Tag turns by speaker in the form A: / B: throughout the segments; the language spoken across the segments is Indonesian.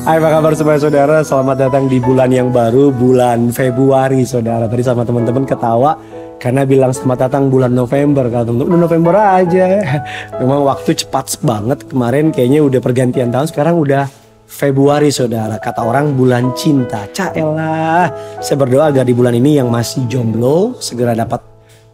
A: Hai, apa kabar saudara? Selamat datang di bulan yang baru, bulan Februari saudara. Tadi sama teman-teman ketawa karena bilang selamat datang bulan November. Kalau teman-teman udah November aja. Memang waktu cepat banget. Kemarin kayaknya udah pergantian tahun, sekarang udah Februari saudara. Kata orang bulan cinta. Caelah. Saya berdoa agar di bulan ini yang masih jomblo segera dapat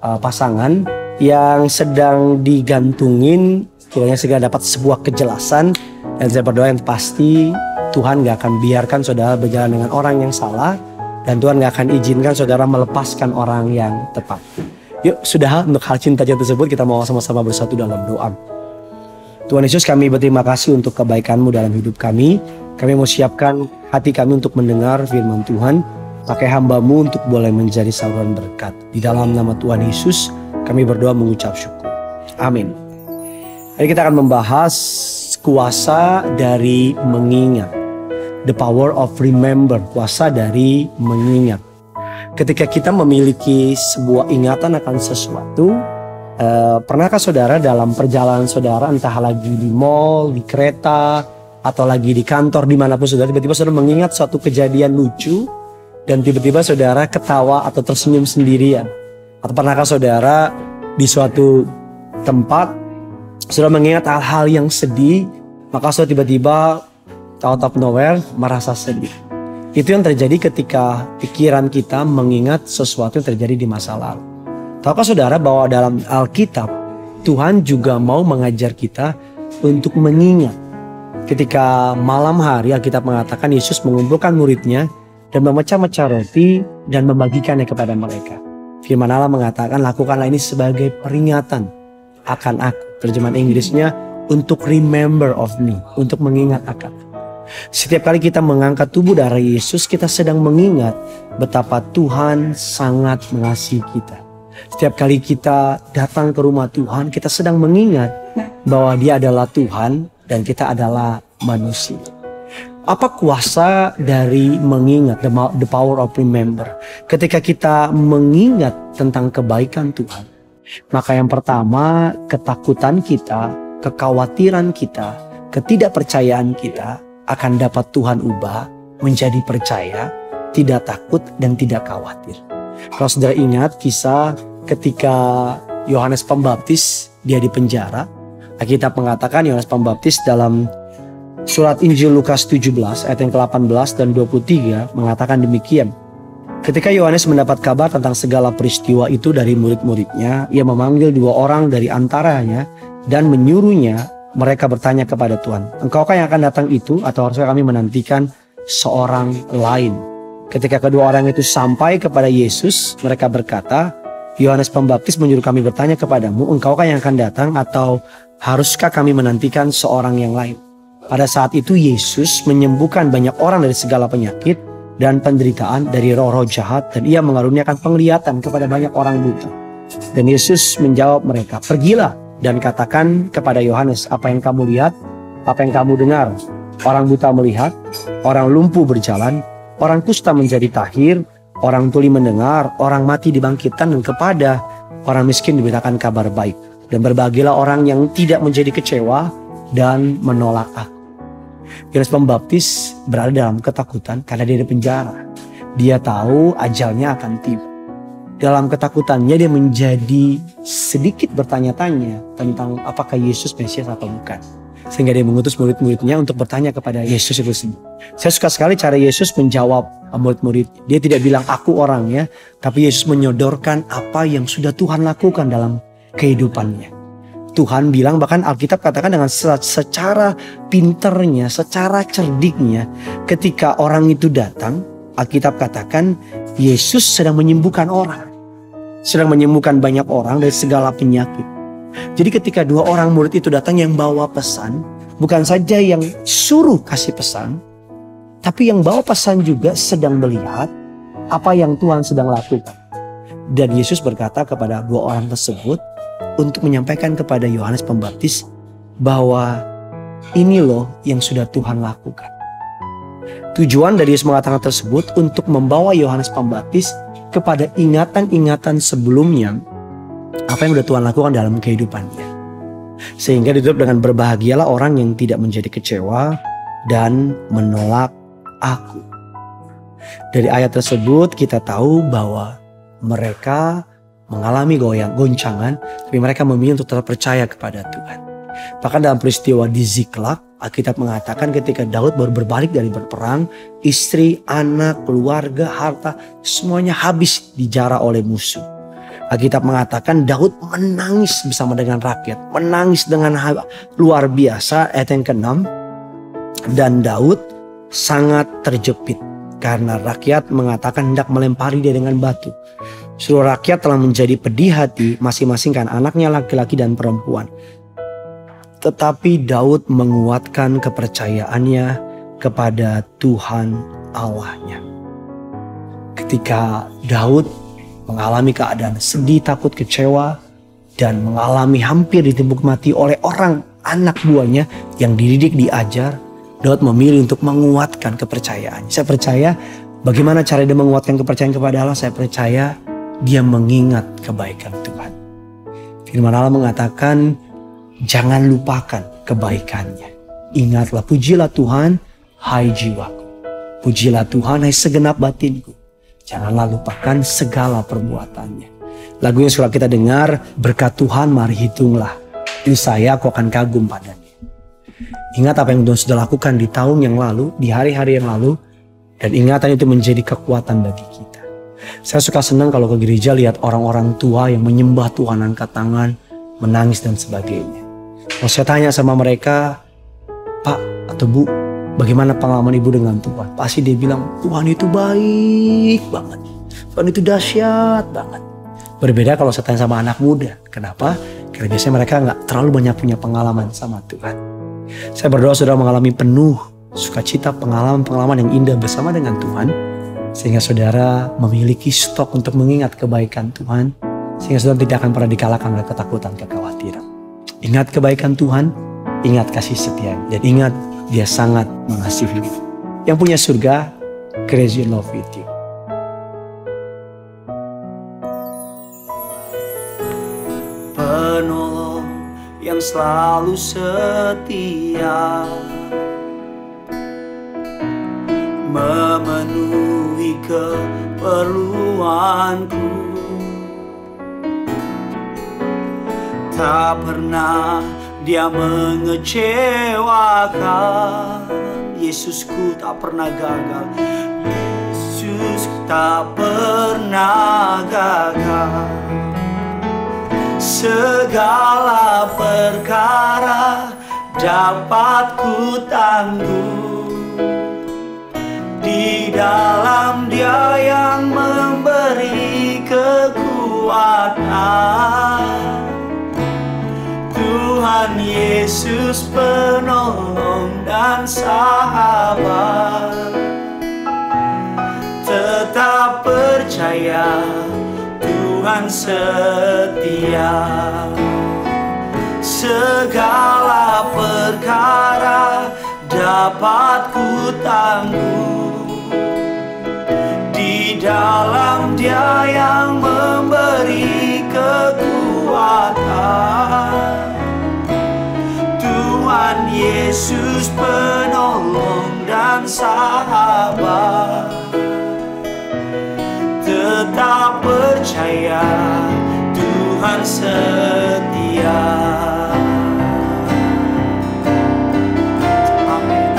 A: pasangan, yang sedang digantungin kiranya segera dapat sebuah kejelasan. Dan saya berdoa yang pasti Tuhan gak akan biarkan saudara berjalan dengan orang yang salah, dan Tuhan gak akan izinkan saudara melepaskan orang yang tepat. Yuk, sudah untuk hal cinta tersebut kita mau sama-sama bersatu dalam doa. Tuhan Yesus, kami berterima kasih untuk kebaikan-Mu dalam hidup kami. Kami mau siapkan hati kami untuk mendengar firman Tuhan. Pakai hamba-Mu untuk boleh menjadi saluran berkat. Di dalam nama Tuhan Yesus kami berdoa mengucap syukur. Amin. Hari kita akan membahas kuasa dari mengingat. The power of remember, kuasa dari mengingat. Ketika kita memiliki sebuah ingatan akan sesuatu, pernahkah saudara dalam perjalanan saudara, entah lagi di mall, di kereta, atau lagi di kantor, dimanapun saudara, tiba-tiba saudara mengingat suatu kejadian lucu, dan tiba-tiba saudara ketawa atau tersenyum sendirian? Atau pernahkah saudara di suatu tempat, saudara mengingat hal-hal yang sedih, maka saudara tiba-tiba out of nowhere merasa sedih. Itu yang terjadi ketika pikiran kita mengingat sesuatu yang terjadi di masa lalu. Tahukah saudara bahwa dalam Alkitab Tuhan juga mau mengajar kita untuk mengingat. Ketika malam hari Alkitab mengatakan Yesus mengumpulkan muridnya dan memecah-mecah roti dan membagikannya kepada mereka. Firman Allah mengatakan, lakukanlah ini sebagai peringatan akan aku. Terjemahan Inggrisnya, untuk remember of me, untuk mengingat akan. Setiap kali kita mengangkat tubuh darah Yesus, kita sedang mengingat betapa Tuhan sangat mengasihi kita. Setiap kali kita datang ke rumah Tuhan, kita sedang mengingat bahwa Dia adalah Tuhan dan kita adalah manusia. Apa kuasa dari mengingat, the power of remember? Ketika kita mengingat tentang kebaikan Tuhan, maka yang pertama, ketakutan kita, kekhawatiran kita, ketidakpercayaan kita akan dapat Tuhan ubah menjadi percaya, tidak takut dan tidak khawatir. Kalau saudara ingat kisah ketika Yohanes Pembaptis dia di penjara, Alkitab mengatakan Yohanes Pembaptis dalam surat Injil Lukas 17 ayat yang ke-18 dan 23 mengatakan demikian. Ketika Yohanes mendapat kabar tentang segala peristiwa itu dari murid-muridnya, ia memanggil 2 orang dari antaranya dan menyuruhnya. Mereka bertanya kepada Tuhan, engkaukah yang akan datang itu atau haruskah kami menantikan seorang lain? Ketika kedua orang itu sampai kepada Yesus, mereka berkata, Yohanes Pembaptis menyuruh kami bertanya kepadamu, engkaukah yang akan datang atau haruskah kami menantikan seorang yang lain? Pada saat itu Yesus menyembuhkan banyak orang dari segala penyakit dan penderitaan, dari roh-roh jahat, dan ia mengaruniakan penglihatan kepada banyak orang buta. Dan Yesus menjawab mereka, pergilah dan katakan kepada Yohanes, apa yang kamu lihat, apa yang kamu dengar. Orang buta melihat, orang lumpuh berjalan, orang kusta menjadi tahir, orang tuli mendengar, orang mati dibangkitkan, dan kepada orang miskin diberitakan kabar baik. Dan berbahagialah orang yang tidak menjadi kecewa dan menolak aku. Yohanes Pembaptis berada dalam ketakutan karena dia di penjara. Dia tahu ajalnya akan tiba. Dalam ketakutannya dia menjadi sedikit bertanya-tanya tentang apakah Yesus Mesias atau bukan. Sehingga dia mengutus murid-muridnya untuk bertanya kepada Yesus itu sendiri. Saya suka sekali cara Yesus menjawab murid-murid. Dia tidak bilang aku orangnya, tapi Yesus menyodorkan apa yang sudah Tuhan lakukan dalam kehidupannya. Tuhan bilang, bahkan Alkitab katakan dengan secara pinternya, secara cerdiknya, ketika orang itu datang, Alkitab katakan Yesus sedang menyembuhkan orang. Sedang menyembuhkan banyak orang dari segala penyakit. Jadi ketika 2 orang murid itu datang yang bawa pesan, bukan saja yang suruh kasih pesan, tapi yang bawa pesan juga sedang melihat apa yang Tuhan sedang lakukan. Dan Yesus berkata kepada 2 orang tersebut untuk menyampaikan kepada Yohanes Pembaptis bahwa ini loh yang sudah Tuhan lakukan. Tujuan dari Yesus mengatakan tersebut untuk membawa Yohanes Pembaptis kepada ingatan-ingatan sebelumnya, apa yang sudah Tuhan lakukan dalam kehidupannya. Sehingga ditutup dengan berbahagialah orang yang tidak menjadi kecewa dan menolak aku. Dari ayat tersebut kita tahu bahwa mereka mengalami goncangan, tapi mereka memilih untuk tetap percaya kepada Tuhan. Bahkan dalam peristiwa di Ziklag, Alkitab mengatakan ketika Daud baru berbalik dari berperang, istri, anak, keluarga, harta, semuanya habis dijara oleh musuh. Alkitab mengatakan Daud menangis bersama dengan rakyat, menangis dengan luar biasa, ayat yang ke-6. Dan Daud sangat terjepit karena rakyat mengatakan hendak melempari dia dengan batu. Seluruh rakyat telah menjadi pedih hati, masing-masing kan anaknya laki-laki dan perempuan. Tetapi Daud menguatkan kepercayaannya kepada Tuhan Allahnya. Ketika Daud mengalami keadaan sedih, takut, kecewa, dan mengalami hampir ditimbuk mati oleh orang anak buahnya yang dididik, diajar, Daud memilih untuk menguatkan kepercayaannya. Saya percaya bagaimana cara dia menguatkan kepercayaan kepada Allah. Saya percaya dia mengingat kebaikan Tuhan. Firman Allah mengatakan, jangan lupakan kebaikannya. Ingatlah, pujilah Tuhan, hai jiwaku. Pujilah Tuhan, hai segenap batinku. Janganlah lupakan segala perbuatannya. Lagu yang suka kita dengar, berkat Tuhan mari hitunglah. Niscaya aku akan kagum padanya. Ingat apa yang Tuhan sudah lakukan di tahun yang lalu, di hari-hari yang lalu. Dan ingatan itu menjadi kekuatan bagi kita. Saya suka senang kalau ke gereja lihat orang-orang tua yang menyembah Tuhan, angkat tangan, menangis dan sebagainya. Kalau saya tanya sama mereka, Pak atau Bu, bagaimana pengalaman ibu dengan Tuhan? Pasti dia bilang, Tuhan itu baik banget. Tuhan itu dahsyat banget. Berbeda kalau saya tanya sama anak muda. Kenapa? Karena biasanya mereka nggak terlalu banyak punya pengalaman sama Tuhan. Saya berdoa saudara mengalami penuh sukacita, pengalaman-pengalaman yang indah bersama dengan Tuhan. Sehingga saudara memiliki stok untuk mengingat kebaikan Tuhan. Sehingga saudara tidak akan pernah dikalahkan oleh ketakutan, kekhawatiran. Ingat kebaikan Tuhan, ingat kasih setianya, dan ingat dia sangat mengasihi. Yang punya surga, crazy in love with you. Penolong yang selalu setia, memenuhi keperluanku. Tak pernah dia mengecewakan. Yesusku tak pernah gagal. Yesus tak pernah gagal. Segala perkara dapat ku tanggung di dalam Dia yang memberi kekuatan. Tuhan Yesus penolong dan sahabat. Tetap percaya Tuhan setia. Segala perkara dapat ku tanggung di dalam Dia yang memberi kekuatan. Tuhan Yesus penolong dan sahabat. Tetap percaya Tuhan setia. Amin.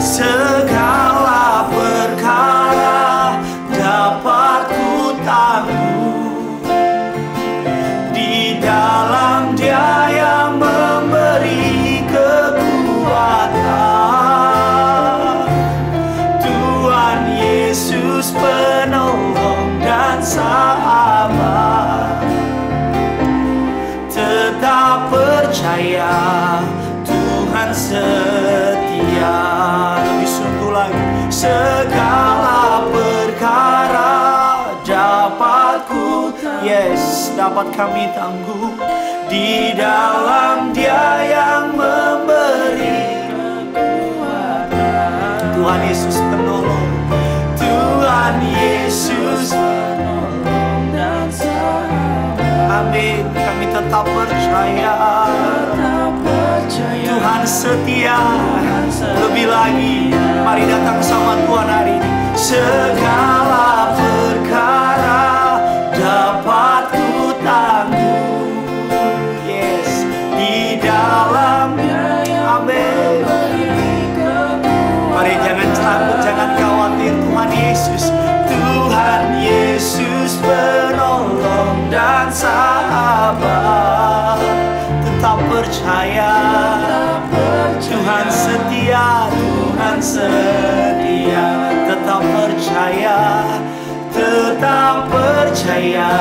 A: Segala perkara dapat ku tanggung di dalam Dia yang memberi kekuatan. Tuhan Yesus penolong dan sahabat. Tetap percaya Tuhan setia. Lebih sungguh lagi. Segala perkara dapat ku, dapat kami tangguh di dalam Dia yang memberi kekuatan. Tuhan Yesus penolong. Tuhan Yesus penolong dan sahabat. Amin. Kami tetap percaya. Tuhan setia. Lebih lagi, mari datang sama Tuhan hari ini. Segala perkara dapat ku tanggung, yes, di dalamnya. Amin. Mari jangan takut, jangan khawatir. Tuhan Yesus, Tuhan Yesus penolong dan sahabat. Tetap percaya, Tuhan setia, Tuhan setia. Tetap percaya, tetap percaya,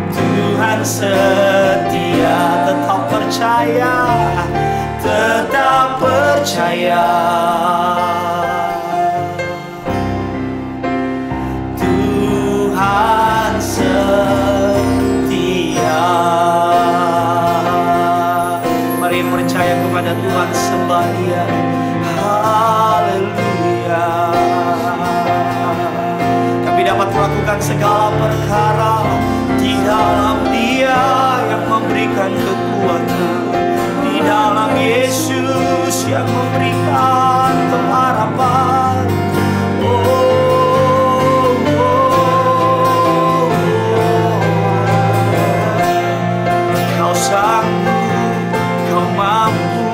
A: Tuhan setia. Tetap percaya, tetap percaya. Tuhan setia. Mari percaya kepada Tuhan, sembah Dia. Haleluya. Kami dapat melakukan segala perkara di dalam Dia yang memberikan kekuatan, di dalam Yesus yang memberikan pengharapan. Kau sanggup, kau mampu.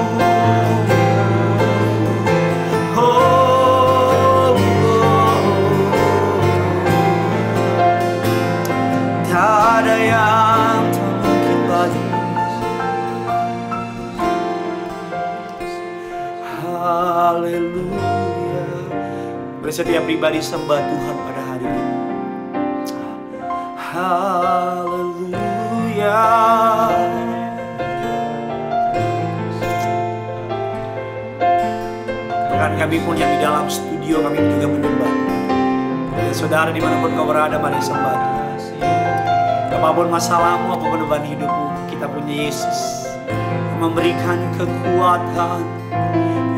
A: Tak ada yang tak mungkin bagimu. Haleluya. Setiap pribadi sembah Tuhan pada hari ini. Haleluya. Bahkan kami pun yang di dalam studio, kami juga menyembah. Dan saudara dimanapun kau berada, mari sembah Tuhan. Apapun masalahmu, apapun beban hidupmu, kita punya Yesus yang memberikan kekuatan,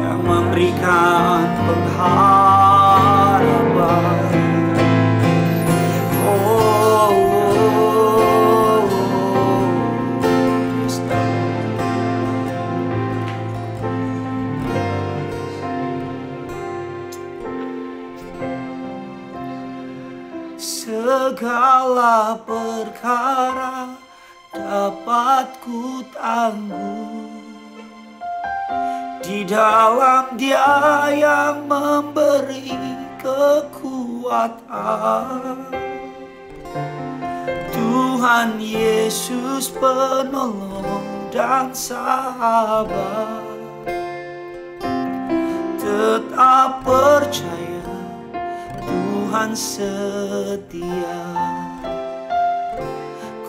A: yang memberikan pengharapan. Segala perkara dapat ku tanggung di dalam Dia yang memberi kekuatan. Tuhan Yesus penolong dan sahabat. Tetap percaya, Tuhan setia.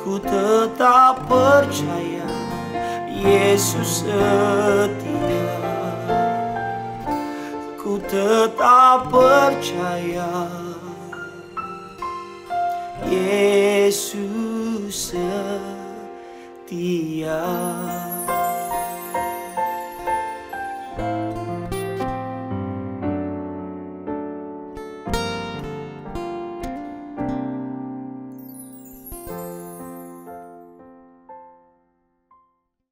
A: Ku tetap percaya, Yesus setia. Ku tetap percaya, Yesus setia.